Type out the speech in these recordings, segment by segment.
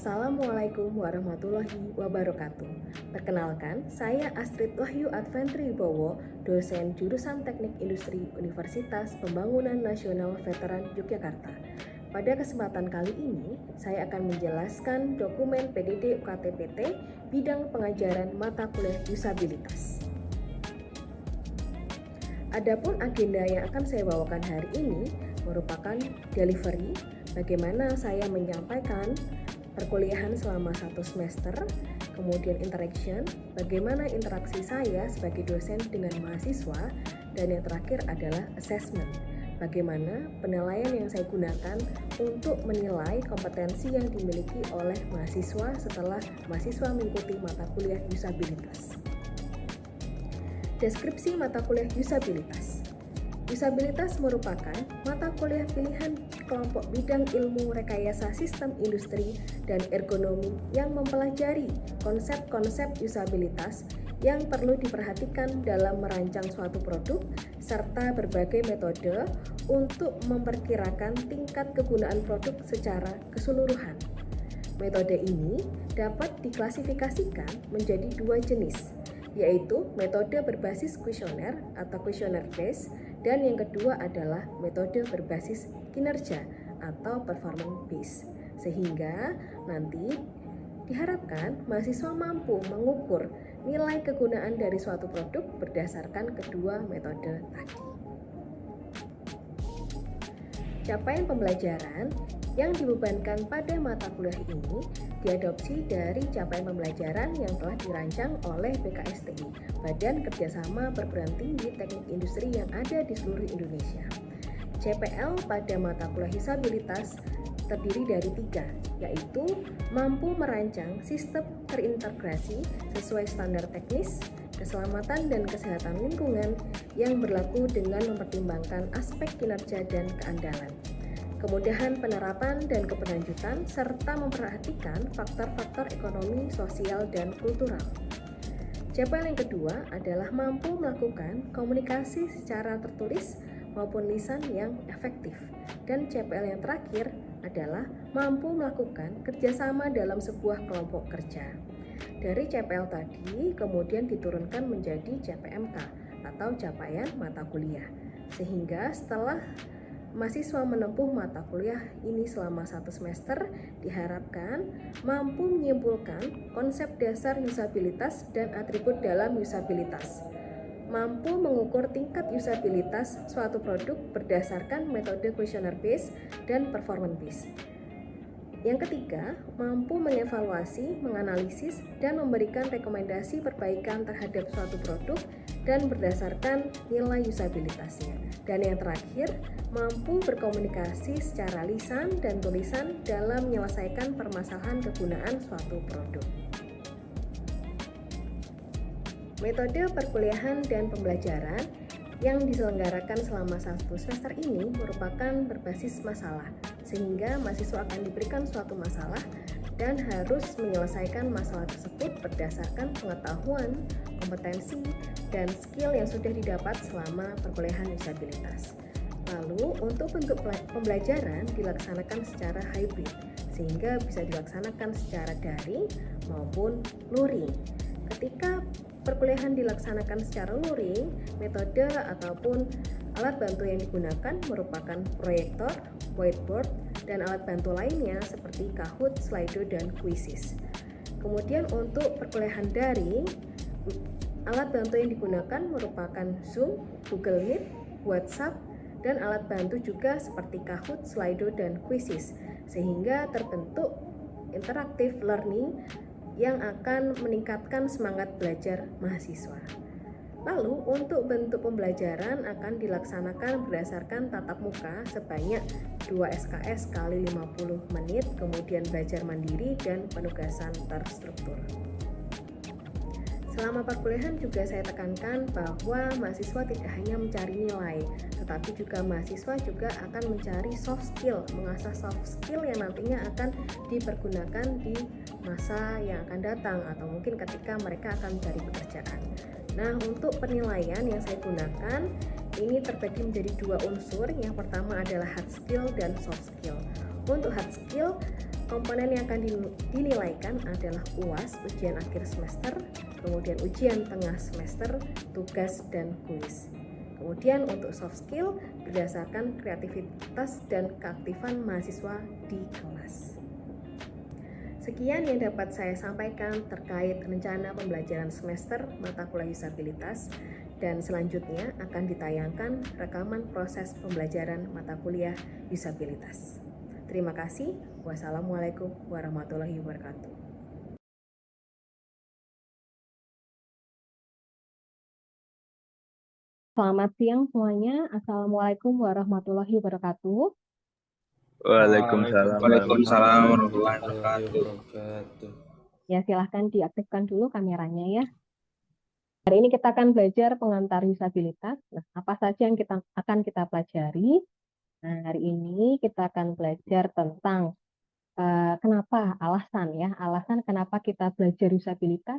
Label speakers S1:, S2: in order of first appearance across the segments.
S1: Assalamualaikum warahmatullahi wabarakatuh. Perkenalkan, saya Astrid Wahyu Adventri Wibowo, dosen jurusan Teknik Industri Universitas Pembangunan Nasional Veteran Yogyakarta. Pada kesempatan kali ini, saya akan menjelaskan dokumen PDD UKT-PT bidang pengajaran mata kuliah disabilitas. Adapun agenda yang akan saya bawakan hari ini merupakan delivery, bagaimana saya menyampaikan perkuliahan selama 1 semester, kemudian interaction, bagaimana interaksi saya sebagai dosen dengan mahasiswa, dan yang terakhir adalah assessment, bagaimana penilaian yang saya gunakan untuk menilai kompetensi yang dimiliki oleh mahasiswa setelah mahasiswa mengikuti mata kuliah disabilitas. Deskripsi mata kuliah disabilitas. Disabilitas merupakan mata kuliah pilihan kelompok bidang ilmu rekayasa sistem industri dan ergonomi yang mempelajari konsep-konsep disabilitas yang perlu diperhatikan dalam merancang suatu produk serta berbagai metode untuk memperkirakan tingkat kegunaan produk secara keseluruhan. Metode ini dapat diklasifikasikan menjadi 2 jenis, yaitu metode berbasis kuesioner atau questionnaire based, dan yang kedua adalah metode berbasis kinerja atau performance based. Sehingga nanti diharapkan mahasiswa mampu mengukur nilai kegunaan dari suatu produk berdasarkan kedua metode tadi. Capaian pembelajaran yang dibebankan pada mata kuliah ini diadopsi dari capaian pembelajaran yang telah dirancang oleh BKSTI, Badan Kerjasama Perguruan Tinggi Teknik Industri yang ada di seluruh Indonesia. CPL pada mata kuliah disabilitas terdiri dari 3, yaitu mampu merancang sistem terintegrasi sesuai standar teknis, keselamatan dan kesehatan lingkungan yang berlaku dengan mempertimbangkan aspek kinerja dan keandalan, kemudahan penerapan dan keberlanjutan, serta memperhatikan faktor-faktor ekonomi, sosial, dan kultural. Capaian yang kedua adalah mampu melakukan komunikasi secara tertulis maupun lisan yang efektif. Dan CPL yang terakhir adalah mampu melakukan kerjasama dalam sebuah kelompok kerja. Dari CPL tadi kemudian diturunkan menjadi CPMK atau capaian mata kuliah. Sehingga setelah mahasiswa menempuh mata kuliah ini selama 1 semester, diharapkan mampu menyimpulkan konsep dasar usabilitas dan atribut dalam usabilitas, mampu mengukur tingkat usabilitas suatu produk berdasarkan metode questionnaire based dan performance based. Yang ketiga, mampu mengevaluasi, menganalisis, dan memberikan rekomendasi perbaikan terhadap suatu produk dan berdasarkan nilai usabilitasnya. Dan yang terakhir, mampu berkomunikasi secara lisan dan tulisan dalam menyelesaikan permasalahan kegunaan suatu produk. Metode perkuliahan dan pembelajaran yang diselenggarakan selama 1 semester ini merupakan berbasis masalah, sehingga mahasiswa akan diberikan suatu masalah dan harus menyelesaikan masalah tersebut berdasarkan pengetahuan, kompetensi, dan skill yang sudah didapat selama perkuliahan disabilitas. Lalu untuk bentuk pembelajaran dilaksanakan secara hybrid, sehingga bisa dilaksanakan secara daring maupun luring. Ketika perkuliahan dilaksanakan secara luring, metode ataupun alat bantu yang digunakan merupakan proyektor, whiteboard, dan alat bantu lainnya seperti Kahoot, Slido, dan Quizzes. Kemudian untuk perkuliahan daring, alat bantu yang digunakan merupakan Zoom, Google Meet, WhatsApp, dan alat bantu juga seperti Kahoot, Slido, dan Quizzes, sehingga terbentuk interactive learning yang akan meningkatkan semangat belajar mahasiswa. Lalu untuk bentuk pembelajaran akan dilaksanakan berdasarkan tatap muka sebanyak 2 SKS kali 50 menit, kemudian belajar mandiri dan penugasan terstruktur. Selama perkuliahan juga saya tekankan bahwa mahasiswa tidak hanya mencari nilai, tetapi juga mahasiswa juga akan mencari soft skill, mengasah soft skill yang nantinya akan dipergunakan di masa yang akan datang atau mungkin ketika mereka akan mencari pekerjaan. Nah, untuk penilaian yang saya gunakan ini terbagi menjadi 2 unsur. Yang pertama adalah hard skill dan soft skill. Untuk hard skill Komponen yang akan dinilaikan adalah UAS, ujian akhir semester, kemudian ujian tengah semester, tugas, dan kuis. Kemudian untuk soft skill berdasarkan kreativitas dan keaktifan mahasiswa di kelas. Sekian yang dapat saya sampaikan terkait rencana pembelajaran semester mata kuliah usabilitas, dan selanjutnya akan ditayangkan rekaman proses pembelajaran mata kuliah usabilitas. Terima kasih. Wassalamualaikum warahmatullahi wabarakatuh.
S2: Selamat siang semuanya. Assalamualaikum warahmatullahi wabarakatuh.
S3: Waalaikumsalam
S4: Waalaikumsalam
S3: warahmatullahi
S4: warahmatullahi wabarakatuh.
S2: Ya, silahkan diaktifkan dulu kameranya ya. Hari ini kita akan belajar pengantar usabilitas. Nah, apa saja yang akan kita pelajari? Nah, hari ini kita akan belajar tentang kenapa, alasan kenapa kita belajar usabilitas,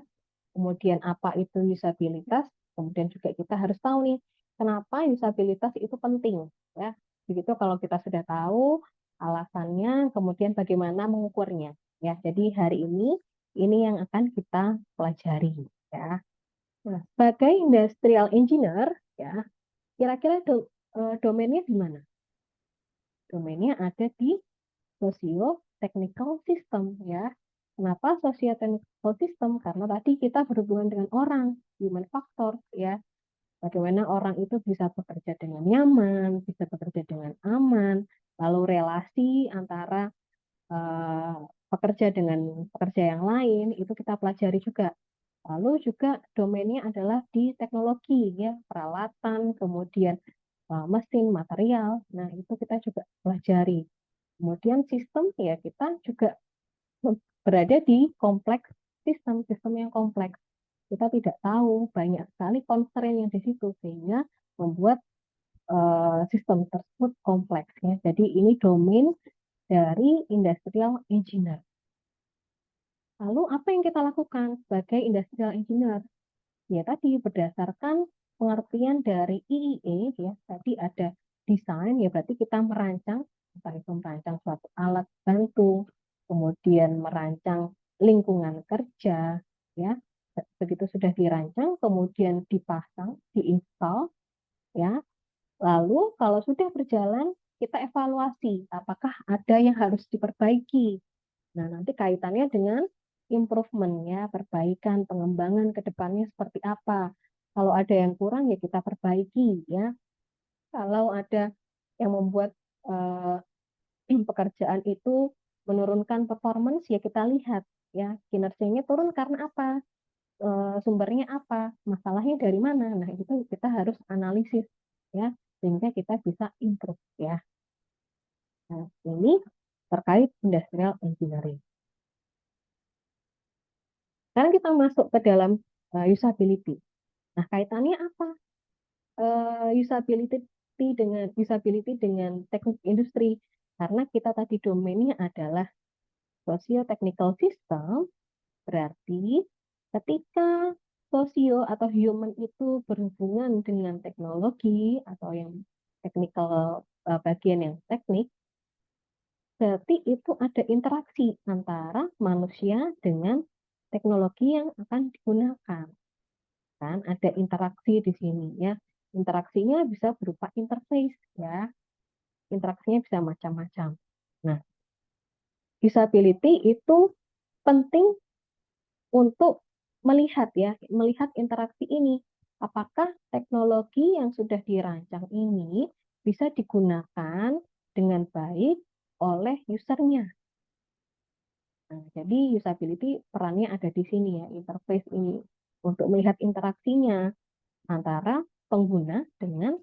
S2: kemudian apa itu usabilitas, kemudian juga kita harus tahu nih, kenapa usabilitas itu penting, ya. Begitu kalau kita sudah tahu alasannya, kemudian bagaimana mengukurnya, ya. Jadi hari ini yang akan kita pelajari, ya. Nah, sebagai industrial engineer, ya, kira-kira domainnya di mana? Domainnya ada di socio-technical system, ya. Kenapa socio-technical system? Karena tadi kita berhubungan dengan orang, human factor, ya. Bagaimana orang itu bisa bekerja dengan nyaman, bisa bekerja dengan aman, lalu relasi antara pekerja dengan pekerja yang lain itu kita pelajari juga. Lalu juga domainnya adalah di teknologi, ya, peralatan, kemudian mesin, material. Nah, itu kita juga pelajari. Kemudian sistem, ya, kita juga berada di kompleks sistem yang kompleks. Kita tidak tahu banyak sekali constraint yang di situ sehingga membuat sistem tersebut kompleks, ya. Jadi ini domain dari industrial engineer. Lalu apa yang kita lakukan sebagai industrial engineer? Ya tadi berdasarkan pengertian dari IIE, ya, tadi ada desain, ya berarti kita merancang, entah itu merancang suatu alat bantu, kemudian merancang lingkungan kerja, ya. Begitu sudah dirancang, kemudian dipasang, diinstal, ya. Lalu kalau sudah berjalan, kita evaluasi apakah ada yang harus diperbaiki. Nah, nanti kaitannya dengan improvement, ya, perbaikan, pengembangan ke depannya seperti apa. Kalau ada yang kurang ya kita perbaiki, ya. Kalau ada yang membuat pekerjaan itu menurunkan performance, ya kita lihat, ya, kinerjanya turun karena apa, sumbernya apa, masalahnya dari mana. Nah, itu kita harus analisis, ya, sehingga kita bisa improve, ya. Nah, ini terkait industrial engineering. Sekarang kita masuk ke dalam usability. Nah, kaitannya apa? Usability dengan teknik industri. Karena kita tadi domainnya adalah socio-technical system, berarti ketika sosio atau human itu berhubungan dengan teknologi atau yang technical, bagian yang teknik, berarti itu ada interaksi antara manusia dengan teknologi yang akan digunakan. Kan ada interaksi di sini, ya. Interaksinya bisa berupa interface, ya. Interaksinya bisa macam-macam. Nah, usability itu penting untuk melihat, ya, melihat interaksi ini. Apakah teknologi yang sudah dirancang ini bisa digunakan dengan baik oleh usernya. Nah, jadi usability perannya ada di sini, ya, interface ini untuk melihat interaksinya antara pengguna dengan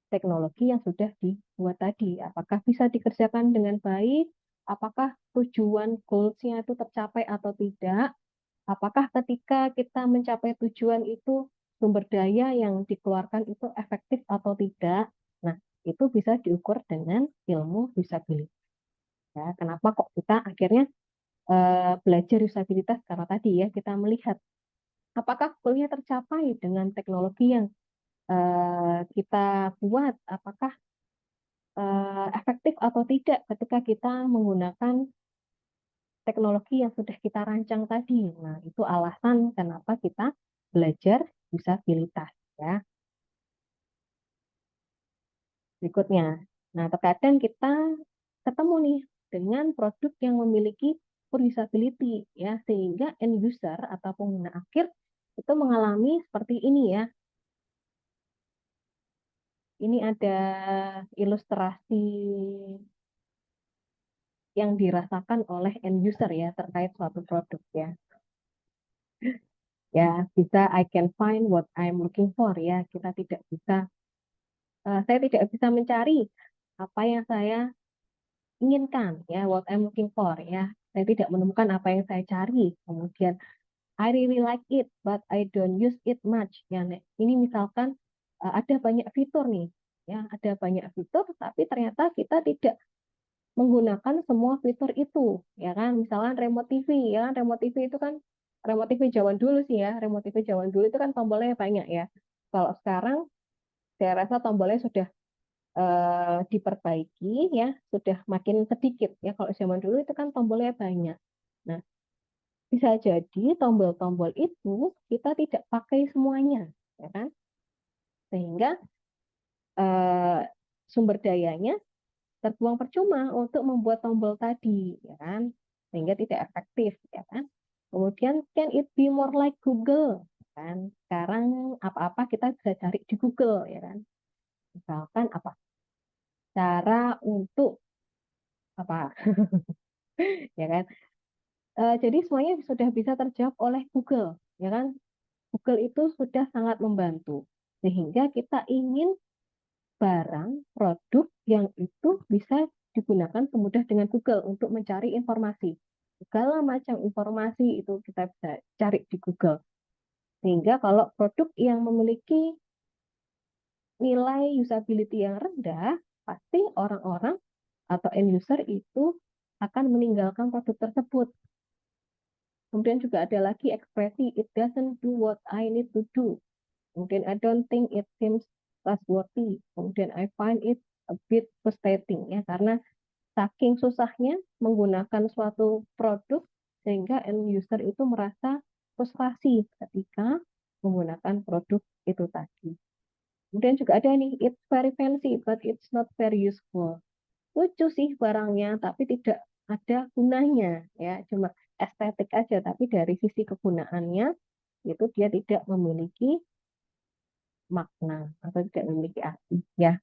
S2: teknologi yang sudah dibuat tadi. Apakah bisa dikerjakan dengan baik? Apakah tujuan goals-nya itu tercapai atau tidak? Apakah ketika kita mencapai tujuan itu sumber daya yang dikeluarkan itu efektif atau tidak? Nah, itu bisa diukur dengan ilmu usability. Ya, kenapa kok kita akhirnya belajar usabilitas? Karena tadi, ya, kita melihat apakah goalnya tercapai dengan teknologi yang kita buat, apakah efektif atau tidak ketika kita menggunakan teknologi yang sudah kita rancang tadi. Nah, itu alasan kenapa kita belajar usabilitas ya. Berikutnya. Nah, terkadang kita ketemu nih dengan produk yang memiliki poor usability ya, sehingga end user atau pengguna akhir itu mengalami seperti ini ya. Ini ada ilustrasi yang dirasakan oleh end user ya terkait suatu produk ya. Ya, bisa I can find what I'm looking for ya. Kita tidak bisa saya tidak bisa mencari apa yang saya inginkan ya, what I'm looking for ya. Saya tidak menemukan apa yang saya cari. Kemudian I really like it but I don't use it much ya. Ini misalkan ada banyak fitur nih ya, ada banyak fitur tapi ternyata kita tidak menggunakan semua fitur itu ya kan. Misalkan remote TV ya, remote TV itu kan remote TV zaman dulu sih ya, remote TV zaman dulu itu kan tombolnya banyak ya. Kalau sekarang saya rasa tombolnya sudah diperbaiki ya, sudah makin sedikit ya. Kalau zaman dulu itu kan tombolnya banyak. Nah, bisa jadi tombol-tombol itu kita tidak pakai semuanya, ya kan? Sehingga sumber dayanya terbuang percuma untuk membuat tombol tadi, ya kan? Sehingga tidak efektif, ya kan? Kemudian can it be more like Google, kan? Sekarang apa-apa kita bisa cari di Google, ya kan? Misalkan apa? Cara untuk apa? Ya kan? Jadi semuanya sudah bisa terjawab oleh Google, ya kan? Google itu sudah sangat membantu sehingga kita ingin barang produk yang itu bisa digunakan semudah dengan Google untuk mencari informasi. Segala macam informasi itu kita bisa cari di Google. Sehingga kalau produk yang memiliki nilai usability yang rendah, pasti orang-orang atau end user itu akan meninggalkan produk tersebut. Kemudian juga ada lagi ekspresi it doesn't do what I need to do. Kemudian I don't think it seems trustworthy. Kemudian I find it a bit frustrating ya, karena saking susahnya menggunakan suatu produk sehingga end user itu merasa frustasi ketika menggunakan produk itu tadi. Kemudian juga ada nih, it's very fancy but it's not very useful. Lucu sih barangnya tapi tidak ada gunanya ya, cuma estetik aja, tapi dari sisi kegunaannya itu dia tidak memiliki makna atau tidak memiliki arti ya.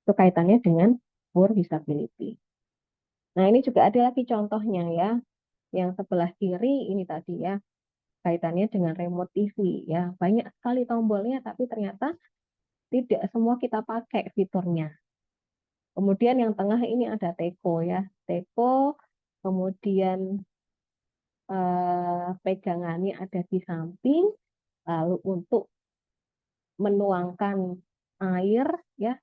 S2: Itu kaitannya dengan poor usability. Nah, ini juga ada lagi contohnya ya. Yang sebelah kiri ini tadi ya, kaitannya dengan remote TV ya. Banyak sekali tombolnya tapi ternyata tidak semua kita pakai fiturnya. Kemudian yang tengah ini ada Teko ya. Teko, kemudian pegangannya ada di samping, lalu untuk menuangkan air ya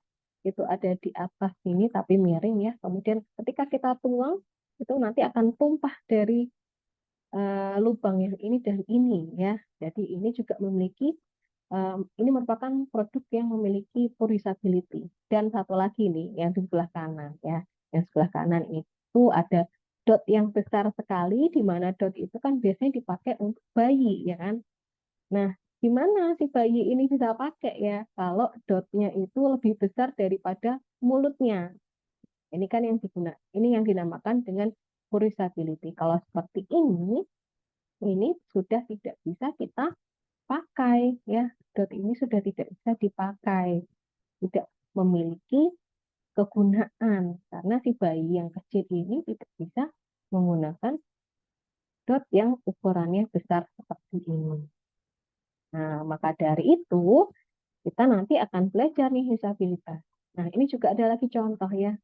S2: itu ada di atas sini tapi miring ya. Kemudian ketika kita tuang itu nanti akan tumpah dari lubang yang ini dan ini ya. Jadi ini juga memiliki ini merupakan produk yang memiliki poor usability. Dan satu lagi nih yang di sebelah kanan ya. Yang sebelah kanan itu ada dot yang besar sekali, di mana dot itu kan biasanya dipakai untuk bayi ya kan. Nah, gimana si bayi ini bisa pakai ya kalau dotnya itu lebih besar daripada mulutnya? Ini kan yang ini yang dinamakan dengan poor usability. Kalau seperti ini sudah tidak bisa kita pakai ya. Dot ini sudah tidak bisa dipakai, tidak memiliki kegunaan karena si bayi yang kecil ini tidak bisa menggunakan dot yang ukurannya besar seperti ini. Nah, maka dari itu kita nanti akan belajar nih usabilitas. Nah, ini juga ada lagi contoh ya.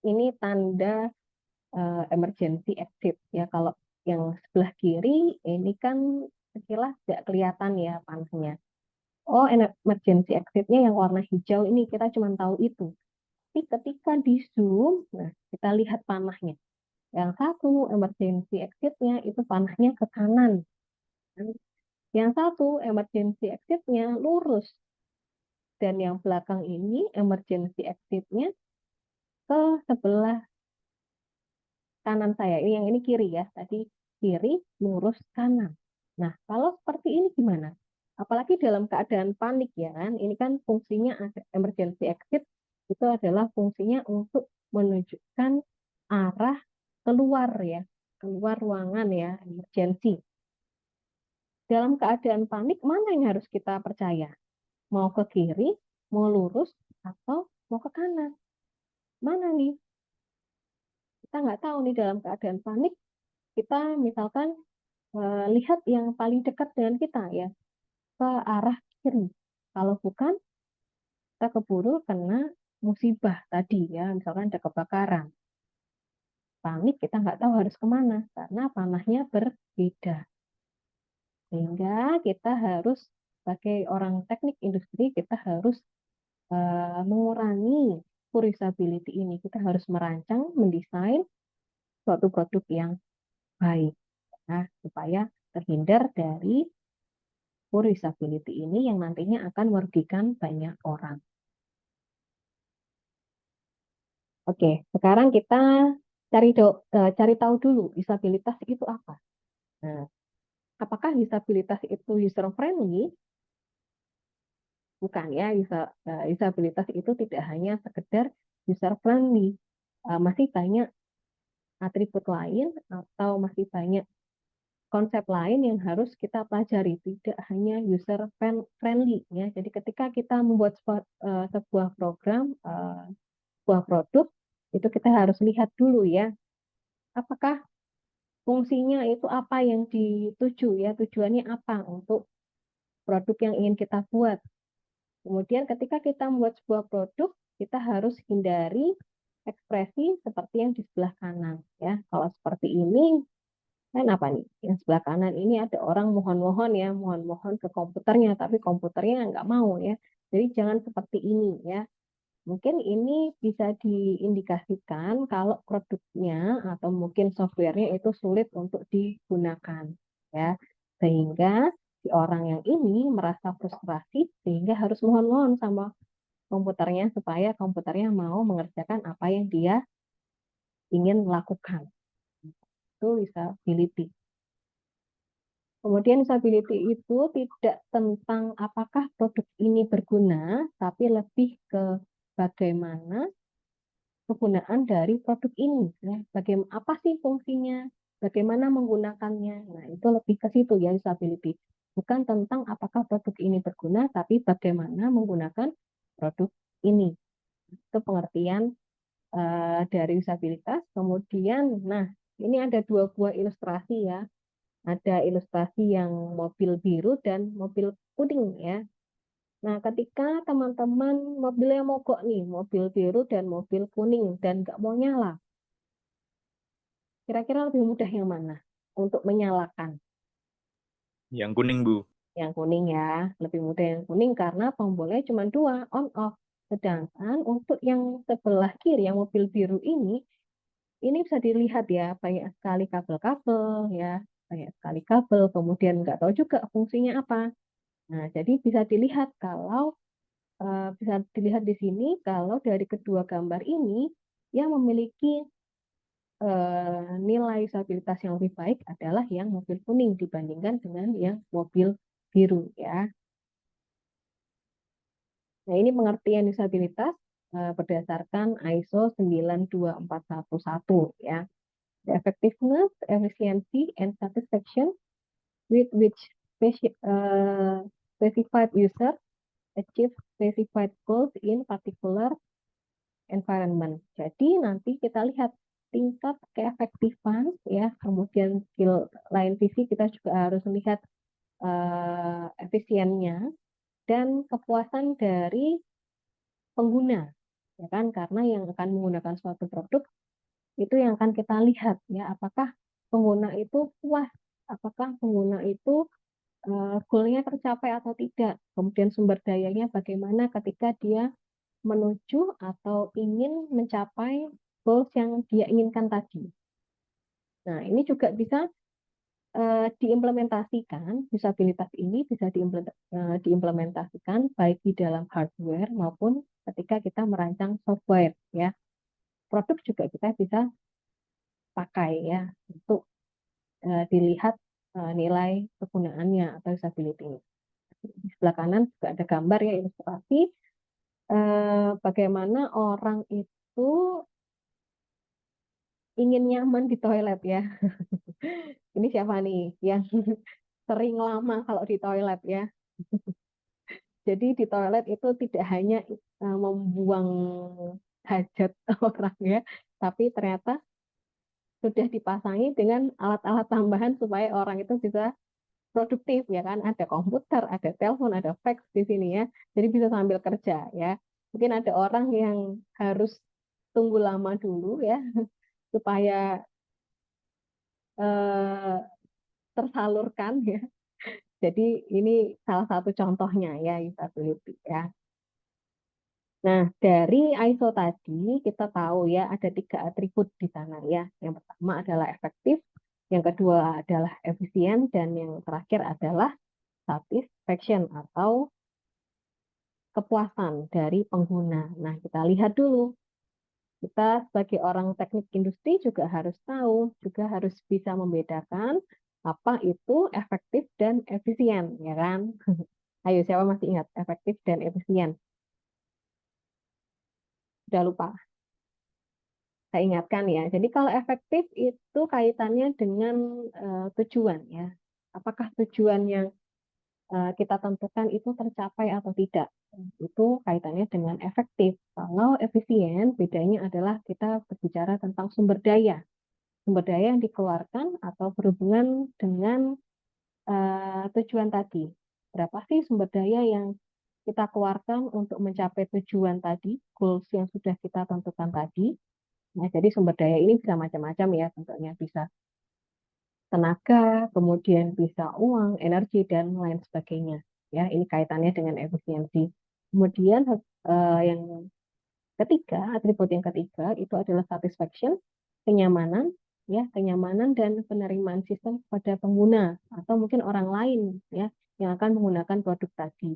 S2: Ini tanda emergency exit ya. Kalau yang sebelah kiri ini kan sekilas tidak kelihatan ya panahnya. Oh, emergency exit-nya yang warna hijau ini kita cuma tahu itu. Tapi ketika di zoom, nah kita lihat panahnya. Yang satu emergency exit-nya itu panahnya ke kanan. Yang satu emergency exit-nya lurus. Dan yang belakang ini emergency exit-nya ke sebelah kanan saya. Yang ini kiri ya. Tadi kiri, lurus, kanan. Nah, kalau seperti ini gimana? Apalagi dalam keadaan panik ya kan. Ini kan fungsinya emergency exit itu adalah fungsinya untuk menunjukkan arah keluar ya, keluar ruangan ya, emergency. Dalam keadaan panik, mana yang harus kita percaya? Mau ke kiri, mau lurus, atau mau ke kanan? Mana nih? Kita nggak tahu nih dalam keadaan panik, kita misalkan lihat yang paling dekat dengan kita ya, ke arah kiri. Kalau bukan, kita keburu kena musibah tadi ya, misalkan ada kebakaran. Panik kita nggak tahu harus kemana, karena panahnya berbeda. Sehingga kita harus, sebagai orang teknik industri, kita harus mengurangi poor usability ini. Kita harus merancang, mendesain suatu produk yang baik. Nah, supaya terhindar dari poor usability ini yang nantinya akan merugikan banyak orang. Oke, sekarang kita cari tahu dulu usabilitas itu apa. Nah, apakah usabilitas itu user friendly? Bukan ya, usabilitas itu tidak hanya sekedar user friendly. Masih banyak atribut lain atau masih banyak konsep lain yang harus kita pelajari, tidak hanya user friendly ya. Jadi ketika kita membuat sebuah program, sebuah produk, itu kita harus lihat dulu ya, apakah fungsinya itu apa yang dituju ya, tujuannya apa untuk produk yang ingin kita buat. Kemudian ketika kita membuat sebuah produk, kita harus hindari ekspresi seperti yang di sebelah kanan ya. Kalau seperti ini kan apa nih? Yang sebelah kanan ini ada orang mohon-mohon ya, mohon-mohon ke komputernya, tapi komputernya nggak mau ya. Jadi jangan seperti ini ya. Mungkin ini bisa diindikasikan kalau produknya atau mungkin softwarenya itu sulit untuk digunakan ya. Sehingga si orang yang ini merasa frustrasi sehingga harus mohon-mohon sama komputernya supaya komputernya mau mengerjakan apa yang dia ingin lakukan. Itu usability. Kemudian usability itu tidak tentang apakah produk ini berguna, tapi lebih ke bagaimana kegunaan dari produk ini. Ya. Bagaimana, apa sih fungsinya, bagaimana menggunakannya. Nah, itu lebih ke situ ya usability. Bukan tentang apakah produk ini berguna, tapi bagaimana menggunakan produk ini. Itu pengertian dari usabilitas. Kemudian, nah, ini ada dua buah ilustrasi ya. Ada ilustrasi yang mobil biru dan mobil kuning ya. Nah, ketika teman-teman mobilnya mogok nih, mobil biru dan mobil kuning dan nggak mau nyala, kira-kira lebih mudah yang mana untuk menyalakan?
S3: Yang kuning, Bu.
S2: Yang kuning ya, lebih mudah yang kuning karena tombolnya cuma dua, on off. Sedangkan untuk yang sebelah kiri, yang mobil biru ini bisa dilihat ya, banyak sekali kabel-kabel ya, banyak sekali kabel, kemudian nggak tahu juga fungsinya apa. Nah, jadi bisa dilihat di sini kalau dari kedua gambar ini yang memiliki nilai usabilitas yang lebih baik adalah yang mobil kuning dibandingkan dengan yang mobil biru ya. Nah, ini pengertian usabilitas berdasarkan ISO 92411 ya. The effectiveness, efficiency, and satisfaction with which specified user achieve specified goals in particular environment. Jadi nanti kita lihat tingkat keefektifan ya, kemudian skill lain visi kita juga harus melihat efisiennya dan kepuasan dari pengguna ya kan, karena yang akan menggunakan suatu produk itu yang akan kita lihat ya, apakah pengguna itu puas, apakah pengguna itu goalnya tercapai atau tidak, kemudian sumber dayanya bagaimana ketika dia menuju atau ingin mencapai goals yang dia inginkan tadi. Nah, ini juga bisa diimplementasikan, usabilitas ini bisa diimplementasikan baik di dalam hardware maupun ketika kita merancang software ya. Produk juga kita bisa pakai ya untuk dilihat nilai kegunaannya atau usability-nya. Di sebelah kanan juga ada gambar ya, ilustrasi bagaimana orang itu ingin nyaman di toilet ya. Ini siapa nih yang sering lama kalau di toilet ya. Jadi di toilet itu tidak hanya membuang hajat orang ya, tapi ternyata sudah dipasangi dengan alat-alat tambahan supaya orang itu bisa produktif ya kan. Ada komputer, ada telepon, ada fax di sini ya. Jadi bisa sambil kerja ya. Mungkin ada orang yang harus tunggu lama dulu ya supaya eh, tersalurkan ya. Jadi ini salah satu contohnya ya usability ya. Nah, dari ISO tadi kita tahu ya ada 3 atribut di sana ya. Yang pertama adalah efektif, yang kedua adalah efisien, dan yang terakhir adalah satisfaction atau kepuasan dari pengguna. Nah, kita lihat dulu. Kita sebagai orang teknik industri juga harus tahu, juga harus bisa membedakan apa itu efektif dan efisien, ya kan? Ayo, siapa masih ingat efektif dan efisien? Sudah lupa? Saya ingatkan ya. Jadi kalau efektif itu kaitannya dengan tujuan ya. Apakah tujuan yang kita tentukan itu tercapai atau tidak? Itu kaitannya dengan efektif. Kalau efisien, bedanya adalah kita berbicara tentang sumber daya. Sumber daya yang dikeluarkan atau berhubungan dengan tujuan tadi. Berapa sih sumber daya yang kita keluarkan untuk mencapai tujuan tadi, goals yang sudah kita tentukan tadi. Nah, jadi sumber daya ini bisa macam-macam ya, tentunya bisa tenaga, kemudian bisa uang, energi, dan lain sebagainya. Ya, ini kaitannya dengan efisiensi. Kemudian yang ketiga, atribut yang ketiga itu adalah satisfaction, kenyamanan, ya, kenyamanan dan penerimaan sistem pada pengguna atau mungkin orang lain ya yang akan menggunakan produk tadi.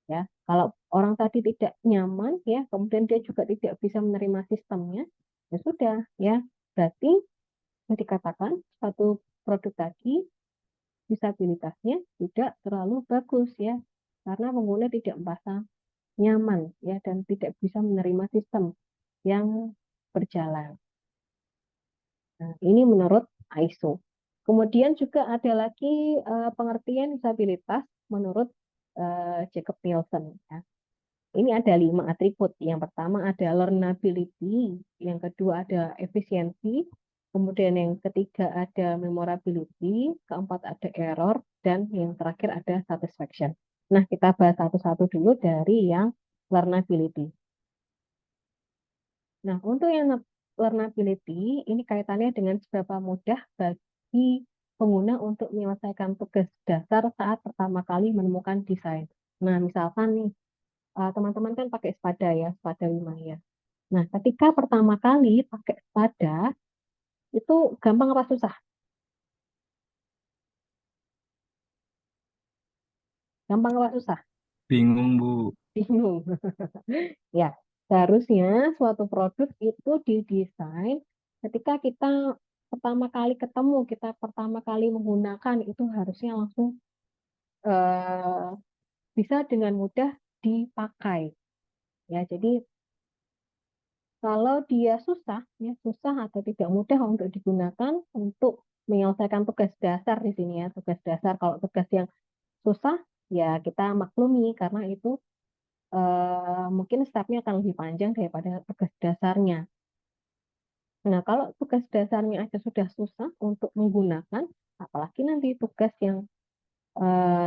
S2: Ya, kalau orang tadi tidak nyaman, ya, kemudian dia juga tidak bisa menerima sistemnya, ya sudah, ya, berarti dikatakan satu produk tadi usabilitasnya tidak terlalu bagus ya, karena pengguna tidak merasa nyaman ya dan tidak bisa menerima sistem yang berjalan. Nah, ini menurut ISO. Kemudian juga ada lagi pengertian usabilitas menurut Jacob Nielsen. Ya. Ini ada 5 atribut. Yang pertama ada learnability, yang kedua ada efisiensi, kemudian yang ketiga ada memorability, keempat ada error, dan yang terakhir ada satisfaction. Nah, kita bahas satu-satu dulu dari yang learnability. Nah, untuk yang learnability, ini kaitannya dengan seberapa mudah bagi pengguna untuk menyelesaikan tugas dasar saat pertama kali menemukan desain. Nah, misalkan nih, teman-teman kan pakai Spada ya, Spada Wimaya. Nah, ketika pertama kali pakai Spada, itu gampang apa susah? Gampang apa susah?
S3: Bingung, Bu.
S2: Bingung. Ya, seharusnya suatu produk itu didesain ketika kita pertama kali ketemu, kita pertama kali menggunakan, itu harusnya langsung eh, bisa dengan mudah dipakai. Ya, jadi kalau dia susah, ya susah atau tidak mudah untuk digunakan untuk menyelesaikan tugas dasar di sini ya, tugas dasar. Kalau tugas yang susah, ya kita maklumi karena itu mungkin stepnya akan lebih panjang daripada tugas dasarnya. Nah, kalau tugas dasarnya aja sudah susah untuk menggunakan, apalagi nanti tugas yang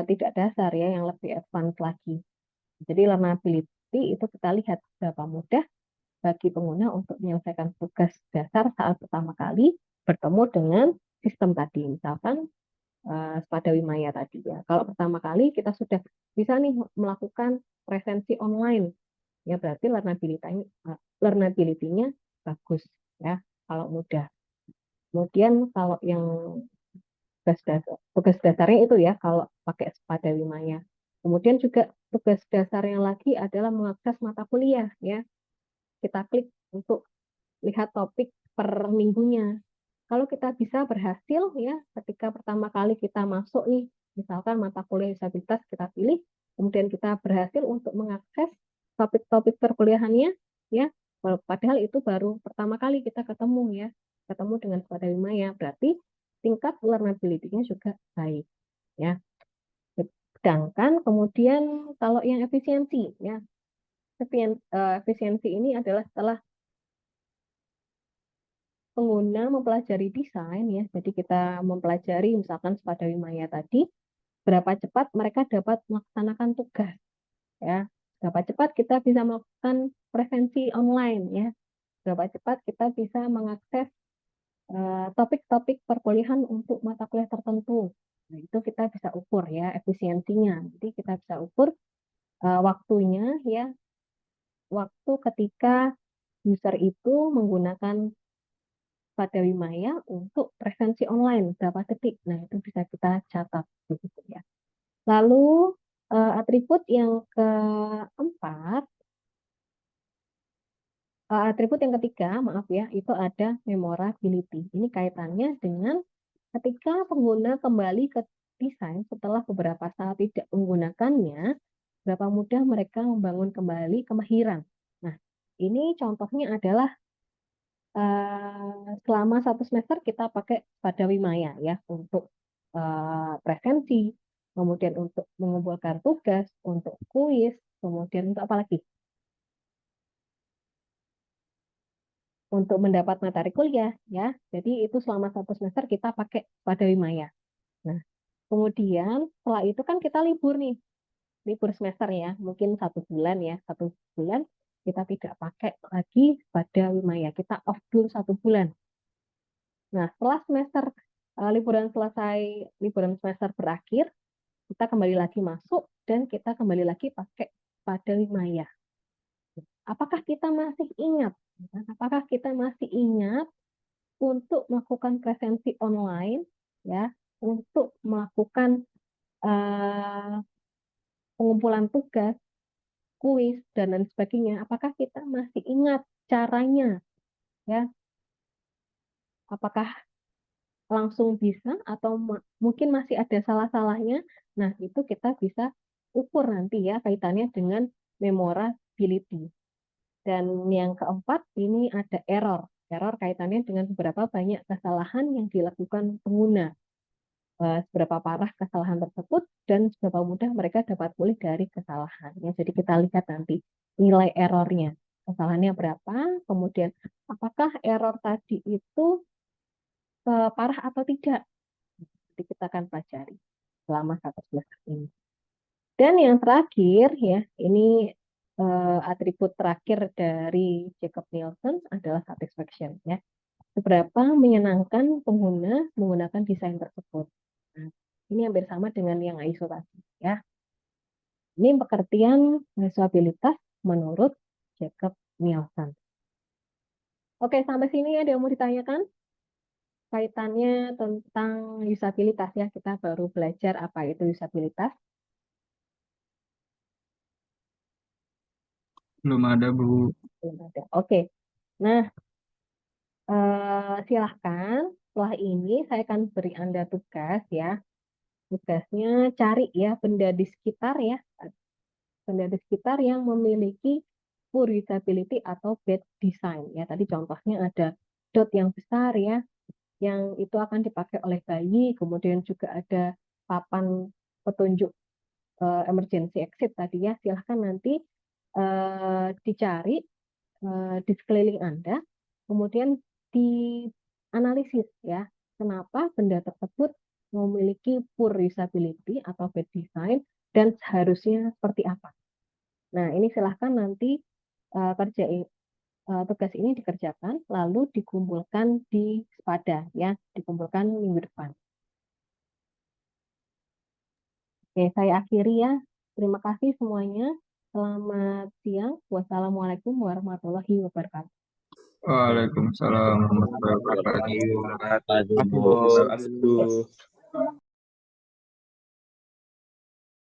S2: tidak dasar ya, yang lebih advance lagi. Jadi learnability itu kita lihat berapa mudah bagi pengguna untuk menyelesaikan tugas dasar saat pertama kali bertemu dengan sistem tadi. Misalkan Spada Wimaya tadi ya. Kalau pertama kali kita sudah bisa nih melakukan presensi online, ya berarti learnability-nya bagus ya kalau mudah. Kemudian kalau yang tugas dasarnya itu ya kalau pakai Spada Wimaya. Kemudian juga tugas dasarnya lagi adalah mengakses mata kuliah ya. Kita klik untuk lihat topik per minggunya. Kalau kita bisa berhasil ya, ketika pertama kali kita masuk nih, misalkan mata kuliah disabilitas kita pilih, kemudian kita berhasil untuk mengakses topik-topik perkuliahannya, ya, padahal itu baru pertama kali kita ketemu dengan Swadawimaya, berarti tingkat learnability-nya juga baik, ya. Sedangkan kemudian kalau yang efisiensi, ya, efisiensi ini adalah setelah pengguna mempelajari desain ya, jadi kita mempelajari misalkan Swadawimaya tadi, berapa cepat mereka dapat melaksanakan tugas ya, berapa cepat kita bisa melakukan presensi online ya, berapa cepat kita bisa mengakses topik-topik perkuliahan untuk mata kuliah tertentu. Nah, itu kita bisa ukur ya efisiensinya. Jadi kita bisa ukur waktunya ya, waktu ketika user itu menggunakan Swadawimaya untuk presensi online berapa detik. Nah, itu bisa kita catat begitu ya. Lalu atribut yang keempat, atribut yang ketiga, maaf ya, itu ada memorability. Ini kaitannya dengan ketika pengguna kembali ke desain setelah beberapa saat tidak menggunakannya, berapa mudah mereka membangun kembali kemahiran. Nah, ini contohnya adalah selama 1 semester kita pakai Swadawimaya ya untuk presensi, kemudian untuk mengumpulkan tugas, untuk kuis, kemudian untuk apa lagi? Untuk mendapat materi kuliah ya. Jadi itu selama 1 semester kita pakai Swadawimaya. Nah, kemudian setelah itu kan kita libur nih, libur semester ya, mungkin 1 bulan ya, 1 bulan kita tidak pakai lagi Swadawimaya, kita off dulu 1 bulan. Nah, setelah liburan selesai, liburan semester berakhir, kita kembali lagi masuk dan kita kembali lagi pakai Swadawimaya. Apakah kita masih ingat? Apakah kita masih ingat untuk melakukan presensi online, ya, untuk melakukan pengumpulan tugas, kuis dan lain sebagainya? Apakah kita masih ingat caranya? Ya, apakah langsung bisa atau mungkin masih ada salah-salahnya? Nah, itu kita bisa ukur nanti ya kaitannya dengan memorability. Dan yang keempat ini ada error. Error kaitannya dengan beberapa banyak kesalahan yang dilakukan pengguna. Seberapa parah kesalahan tersebut dan seberapa mudah mereka dapat pulih dari kesalahannya. Jadi kita lihat nanti nilai errornya. Kesalahannya berapa, kemudian apakah error tadi itu parah atau tidak. Jadi kita akan pelajari selama 1 semester ini. Dan yang terakhir ya, ini atribut terakhir dari Jacob Nielsen adalah satisfaction ya. Seberapa menyenangkan pengguna menggunakan desain tersebut. Nah, ini hampir sama dengan yang ISO tadi ya. Ini pengertian usabilitas menurut Jacob Nielsen. Oke, sampai sini ada yang mau ditanyakan? Kaitannya tentang usabilitas ya, kita baru belajar apa itu usabilitas.
S3: Belum ada, Bu.
S2: Belum ada. Oke. Nah, silahkan setelah ini saya akan beri Anda tugas ya. Tugasnya cari ya benda di sekitar ya. Benda di sekitar yang memiliki poor usability atau bad design ya. Tadi contohnya ada dot yang besar ya, yang itu akan dipakai oleh bayi, kemudian juga ada papan petunjuk emergency exit tadi ya. Silahkan nanti dicari di sekeliling Anda, kemudian dianalisis ya, kenapa benda tersebut memiliki poor usability atau bad design dan seharusnya seperti apa. Nah, ini silahkan nanti tugas ini dikerjakan lalu dikumpulkan di Spada ya, dikumpulkan minggu depan. Oke, saya akhiri ya. Terima kasih semuanya. Selamat siang. Wassalamualaikum warahmatullahi wabarakatuh.
S4: Waalaikumsalam warahmatullahi wabarakatuh.
S3: Aduh.